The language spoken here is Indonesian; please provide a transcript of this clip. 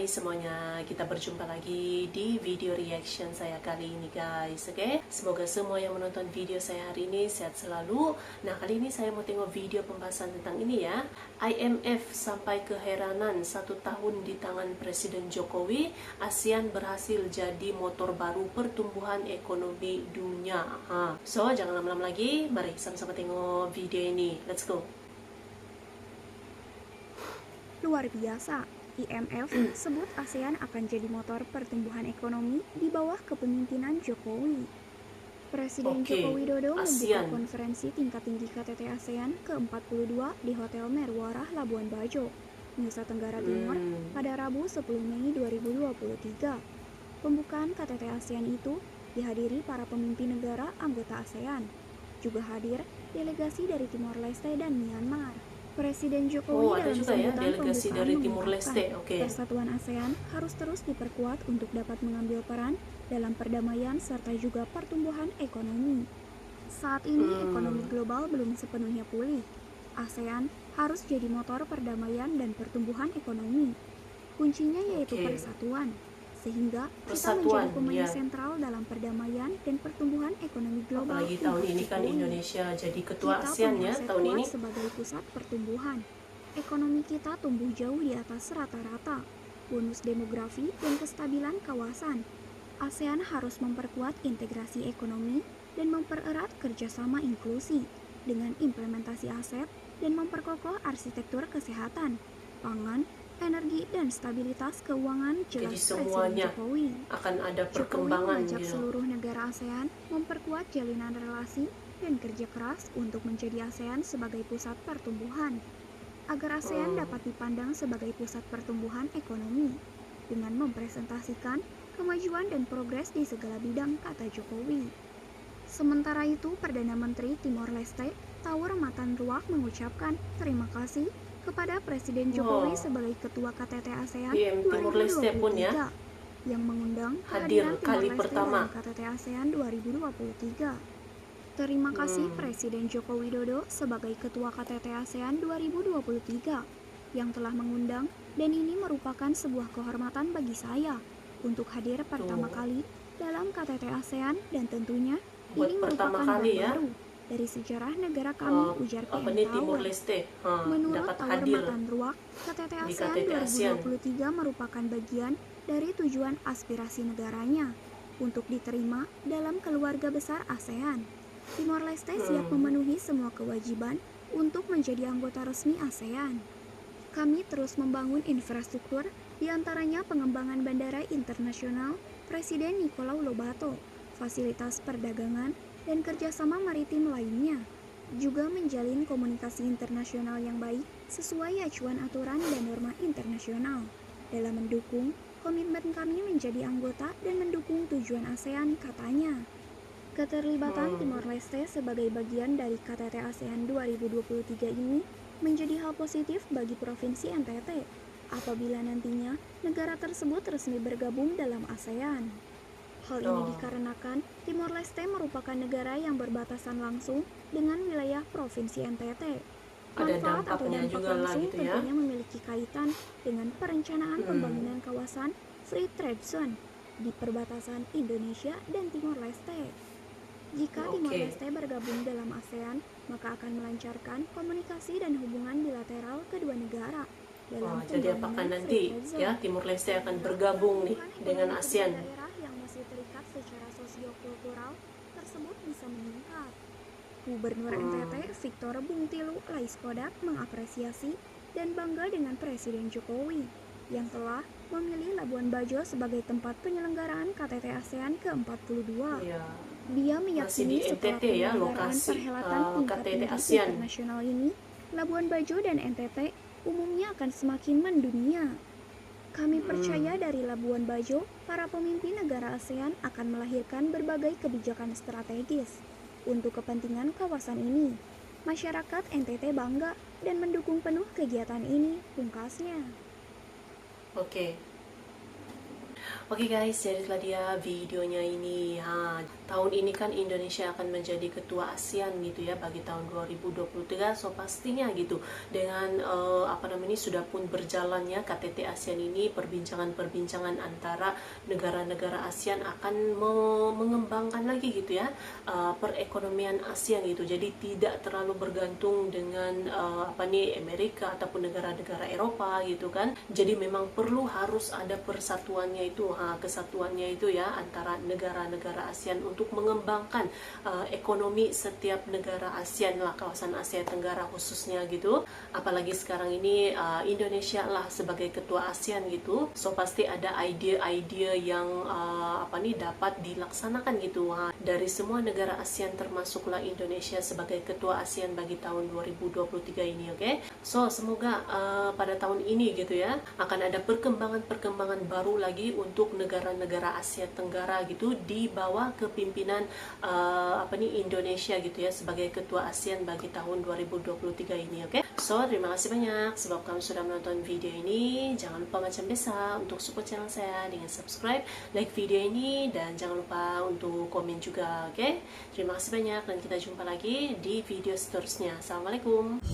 semuanya, kita berjumpa lagi di video reaction saya kali ini guys. Oke, semoga semua yang menonton video saya hari ini sehat selalu. Nah, kali ini saya mau tengok video pembahasan tentang ini ya. IMF sampai keheranan 1 tahun di tangan Presiden Jokowi, ASEAN berhasil jadi motor baru pertumbuhan ekonomi dunia. So, jangan lama-lama lagi, mari sama-sama tengok video ini. Let's go. Luar biasa, IMF sebut ASEAN akan jadi motor pertumbuhan ekonomi di bawah kepemimpinan Jokowi. Presiden Joko Widodo membuka konferensi tingkat tinggi KTT ASEAN ke-42 di Hotel Merwarah Labuan Bajo, Nusa Tenggara Timur pada Rabu 10 Mei 2023. Pembukaan KTT ASEAN itu dihadiri para pemimpin negara anggota ASEAN. Juga hadir delegasi dari Timor Leste dan Myanmar. Presiden Jokowi dalam sambutan pembukaan persatuan ASEAN harus terus diperkuat untuk dapat mengambil peran dalam perdamaian serta juga pertumbuhan ekonomi. Saat ini ekonomi global belum sepenuhnya pulih. ASEAN harus jadi motor perdamaian dan pertumbuhan ekonomi. Kuncinya yaitu persatuan, sehingga kita menjadi pemain sentral dalam perdamaian dan pertumbuhan ekonomi global. Apalagi tahun ini kan Indonesia jadi ketua ASEAN ya tahun ini. Sebagai pusat pertumbuhan, ekonomi kita tumbuh jauh di atas rata-rata. Bonus demografi dan kestabilan kawasan. ASEAN harus memperkuat integrasi ekonomi dan mempererat kerjasama inklusi dengan implementasi aset dan memperkokoh arsitektur kesehatan, pangan, energi dan stabilitas keuangan. Jelas Presiden Jokowi akan ada perkembangan. Jokowi mengajak seluruh negara ASEAN memperkuat jalinan relasi dan kerja keras untuk menjadi ASEAN sebagai pusat pertumbuhan, agar ASEAN dapat dipandang sebagai pusat pertumbuhan ekonomi dengan mempresentasikan kemajuan dan progres di segala bidang, kata Jokowi. Sementara itu, Perdana Menteri Timor Leste, Tauer Matan Ruak mengucapkan terima kasih kepada Presiden Jokowi sebagai Ketua KTT ASEAN 2023 yang mengundang kehadiran Timor Leste dalam KTT ASEAN 2023. Terima kasih Presiden Joko Widodo sebagai Ketua KTT ASEAN 2023 yang telah mengundang, dan ini merupakan sebuah kehormatan bagi saya untuk hadir pertama kali dalam KTT ASEAN, dan tentunya ini merupakan baru dari sejarah negara kami, ujar PM Tauer. Menurut Tauer Matan Ruak, KTT ASEAN 2023 merupakan bagian dari tujuan aspirasi negaranya untuk diterima dalam keluarga besar ASEAN. Timor Leste siap memenuhi semua kewajiban untuk menjadi anggota resmi ASEAN. Kami terus membangun infrastruktur, di antaranya pengembangan bandara internasional Presiden Nicolau Lobato, fasilitas perdagangan, dan kerjasama maritim lainnya. Juga menjalin komunikasi internasional yang baik sesuai acuan aturan dan norma internasional. Dalam mendukung komitmen kami menjadi anggota dan mendukung tujuan ASEAN, katanya. Keterlibatan Timor Leste sebagai bagian dari KTT ASEAN 2023 ini menjadi hal positif bagi Provinsi NTT apabila nantinya negara tersebut resmi bergabung dalam ASEAN. Hal ini dikarenakan Timor Leste merupakan negara yang berbatasan langsung dengan wilayah Provinsi NTT. Manfaat atau dampak langsung tentunya memiliki kaitan dengan perencanaan pembangunan kawasan Free Trade Zone di perbatasan Indonesia dan Timor Leste. Jika Timor Leste bergabung dalam ASEAN, maka akan melancarkan komunikasi dan hubungan bilateral kedua negara. Jadi apakah nanti ya Timor Leste akan bergabung nih dengan ASEAN? Daerah yang masih terikat secara sosio-kultural tersebut bisa meningkat. Gubernur NTT Victor Bungtilu Laiskodat mengapresiasi dan bangga dengan Presiden Jokowi yang telah memilih Labuan Bajo sebagai tempat penyelenggaraan KTT ASEAN ke-42. Dia meyakini setelah penyelenggaraan perhelatan tingkat tinggi internasional ini, Labuan Bajo dan NTT umumnya akan semakin mendunia. Kami percaya dari Labuan Bajo, para pemimpin negara ASEAN akan melahirkan berbagai kebijakan strategis untuk kepentingan kawasan ini. Masyarakat NTT bangga dan mendukung penuh kegiatan ini, pungkasnya. Oke guys, jadi itulah dia videonya ini. Tahun ini kan Indonesia akan menjadi ketua ASEAN gitu ya bagi tahun 2023. So pastinya gitu dengan sudah pun berjalannya KTT ASEAN ini, perbincangan-perbincangan antara negara-negara ASEAN akan mengembangkan lagi gitu ya perekonomian ASEAN gitu. Jadi tidak terlalu bergantung dengan Amerika ataupun negara-negara Eropa gitu kan. Jadi memang harus ada persatuannya itu, kesatuannya itu ya antara negara-negara ASEAN untuk mengembangkan ekonomi setiap negara ASEAN lah, kawasan Asia Tenggara khususnya gitu. Apalagi sekarang ini Indonesia lah sebagai ketua ASEAN gitu. So pasti ada ide-ide yang dapat dilaksanakan gitu dari semua negara ASEAN, termasuklah Indonesia sebagai ketua ASEAN bagi tahun 2023 ini, oke? So semoga pada tahun ini gitu ya akan ada perkembangan baru lagi untuk negara-negara Asia Tenggara gitu di bawah kepimpinan Indonesia gitu ya sebagai ketua ASEAN bagi tahun 2023 ini, oke? So terima kasih banyak sebab kamu sudah menonton video ini. Jangan lupa macam biasa untuk support channel saya dengan subscribe, like video ini, dan jangan lupa untuk komen juga, oke? Terima kasih banyak dan kita jumpa lagi di video seterusnya. Assalamualaikum.